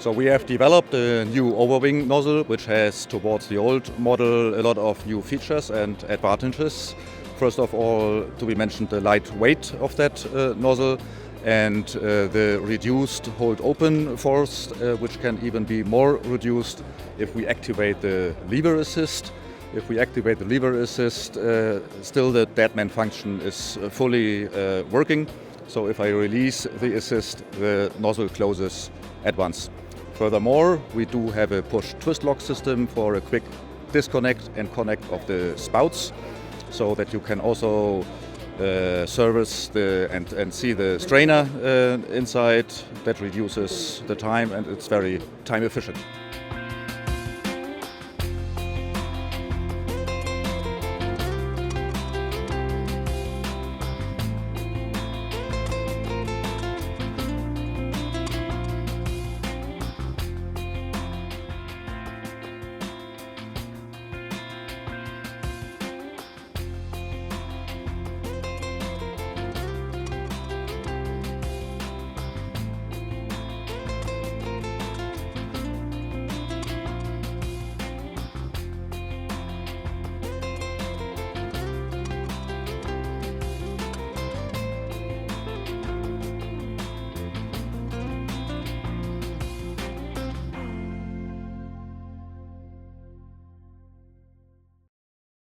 So we have developed a new Overwing nozzle, which has, towards the old model, a lot of new features and advantages. First of all, to be mentioned, the light weight of that nozzle and the reduced hold open force, which can even be more reduced if we activate the lever assist. If we activate the lever assist, still the Deadman function is fully working. So if I release the assist, the nozzle closes at once. Furthermore, we do have a push twist lock system for a quick disconnect and connect of the spouts, so that you can also service and see the strainer inside. That reduces the time and it's very time efficient.